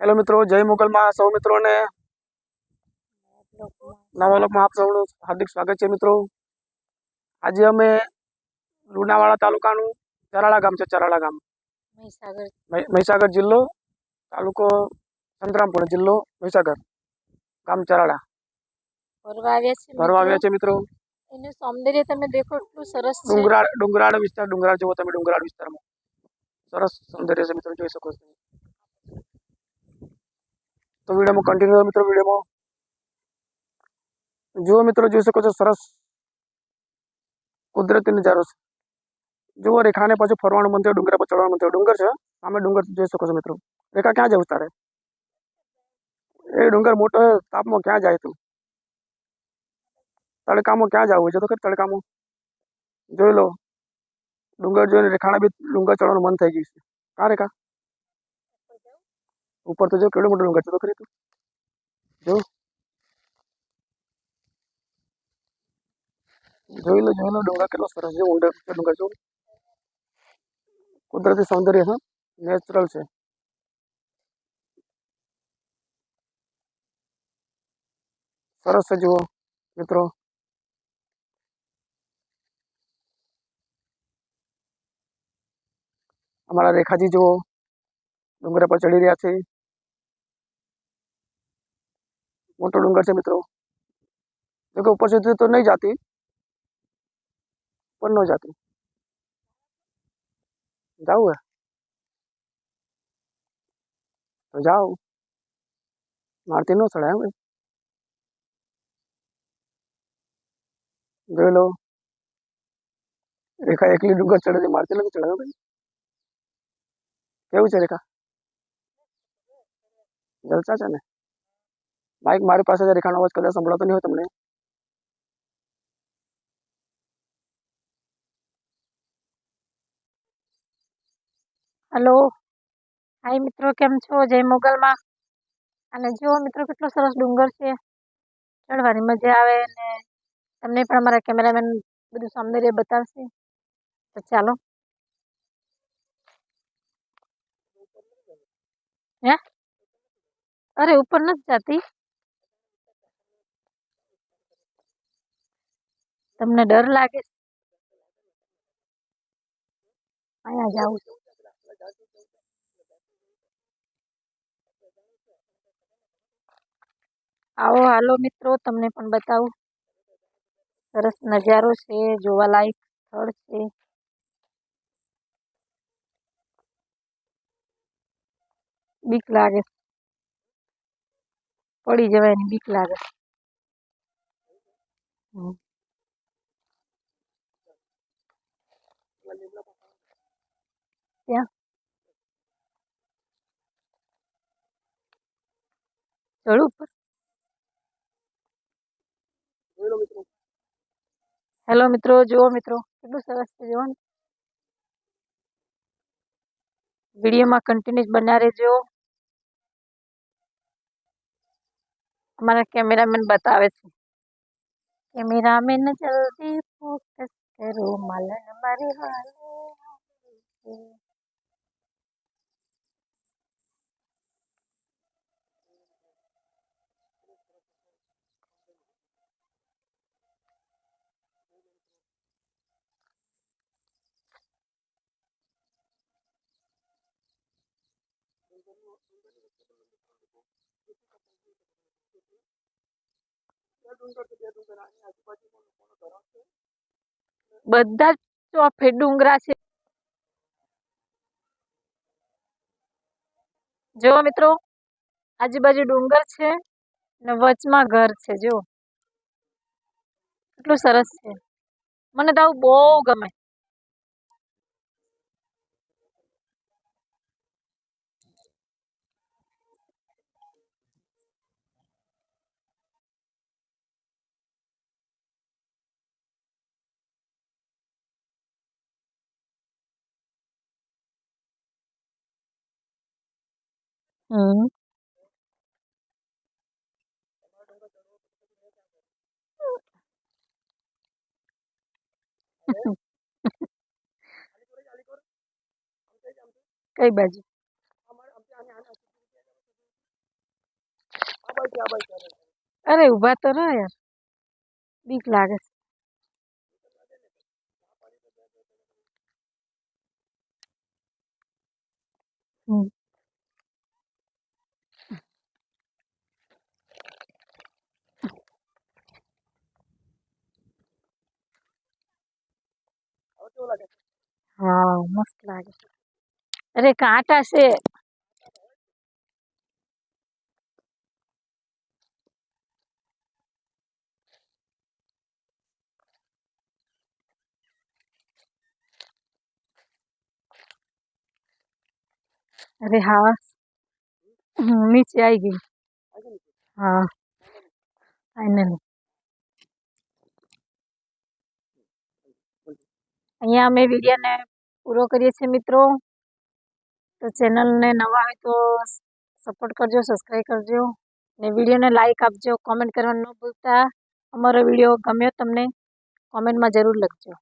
Hello મિત્રો, જય મોગલમાં સૌ મિત્રોને નવા લોકમાં આપ સૌનું હાર્દિક સ્વાગત છે મિત્રો. આજે અમે લુણાવાડા તાલુકાનું ચરાળા ગામ છે. ચરાળા ગામ મહીસાગર જિલ્લો, તાલુકો સંતરામપુર, જિલ્લો મહીસાગર, ગામ ચરાળા ભરવા આવ્યા છે મિત્રો. એનું સૌંદર્ય તમે દેખો એટલું સરસ છે. ડુંગરાળ વિસ્તાર, ડુંગરાળ જુઓ તમે, ડુંગરાળ વિસ્તારમાં સરસ સૌંદર્ય છે મિત્રો, જોઈ શકો છો. તો વિડીયોમાં કન્ટિન્યુ મિત્રો. વિડીયોમાં જુઓ મિત્રો, જોઈ શકો છો સરસ કુદરતી નજારો છે. જુઓ રેખાને પાછું ફરવાનું મન થયું, ડુંગર પર ચડવાનું મન થયું. ડુંગર છે સામે, ડુંગર જોઈ શકો છો મિત્રો. રેખા ક્યાં જવું તારે? એ ડુંગર મોટો તાપમાં ક્યાં જાય તું? તડકામાં ક્યાં જવું છે? તો ખરી તડકામાં જોઈ લો. ડુંગર જોઈને રેખાને બી ડુંગર ચડવાનું મન થઈ ગયું છે. કાં રેખા? ઉપર તો જો કેવડો મોટો ડુંગર છે તો ખરી તું જો. જોઈ લો ડુંગર કેટલો સરસ છે. ઊંડો ડુંગર જો, કુદરતી સૌંદર્ય છે, નેચરલ છે. સરસ છે જુઓ મિત્રો. અમારા રેખાજી જુઓ ડુંગર પર ચડી રહ્યા છે. મોટો ડુંગર છે મિત્રો. જોકે ઉપર સુધી તો નહીં જાતી, પણ ન જાતી. જાવું હે તો જાઓ, મારથી ન ચડાય ભાઈ. જોઈ લો રેખા એકલી ડુંગર ચડે, મારથી નથી ચડાવે ભાઈ. કેવું છે રેખા? જલસા છે ને. માઇક મારી પાસે છે. રેખાનો અવાજ કદાચ સંભળાતો નહીં હોય તમને. હેલો, હાય મિત્રો, કેમ છો? જય મોગલમાં. અને જો મિત્રો કેટલો સરસ ડુંગર છે, ચડવાની મજા આવે. અને તમને પણ અમારા કેમેરામેન બધું સૌંદર્ય બતાવશે. તો ચાલો. હે? અરે ઉપર નથી જતી. તમને ડર લાગે? અહીંયા જાવું છે. આવો હાલો મિત્રો, તમને પણ બતાવું. સરસ નજારો છે, જોવાલાયક સ્થળ છે. બીક લાગે, પડી જવાની બીક લાગે. ત્યાં ચડું ઉપર. હેલો મિત્રો, જુઓ મિત્રો કેટલું સરસ છે. જુઓ, વિડીયોમાં કન્ટિન્યુઅસ બન્યા રહેજો. અમારા કેમેરામેન બતાવે છે. કેમેરામેન જલ્દી ફોકસ કરો, માલન મારી વાલે. બધા જ ચોફે ડુંગરા છે. જો મિત્રો, આજુબાજુ ડુંગર છે ને વચમાં ઘર છે. જો કેટલું સરસ છે. મને તો આવું બહુ ગમે. કઈ બાજુ? અરે ઊભા તો રહો યાર, બીક લાગે છે. હમ. હા મસ્ત લાગે. અરે કાંટા છે. અરે હા, નીચે આવી ગઈ. હા ફાઇનલી. અહીંયા અમે વિડીયોને પૂરો કરીએ છીએ મિત્રો. તો ચેનલને નવા હોય તો સપોર્ટ કરજો, સબસ્ક્રાઈબ કરજો ને વિડીયોને લાઈક આપજો, કોમેન્ટ કરવાનું ન ભૂલતા. અમારો વિડીયો ગમ્યો તમને કોમેન્ટમાં જરૂર લખજો.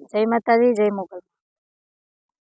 જય માતાજી, જય મોગલ.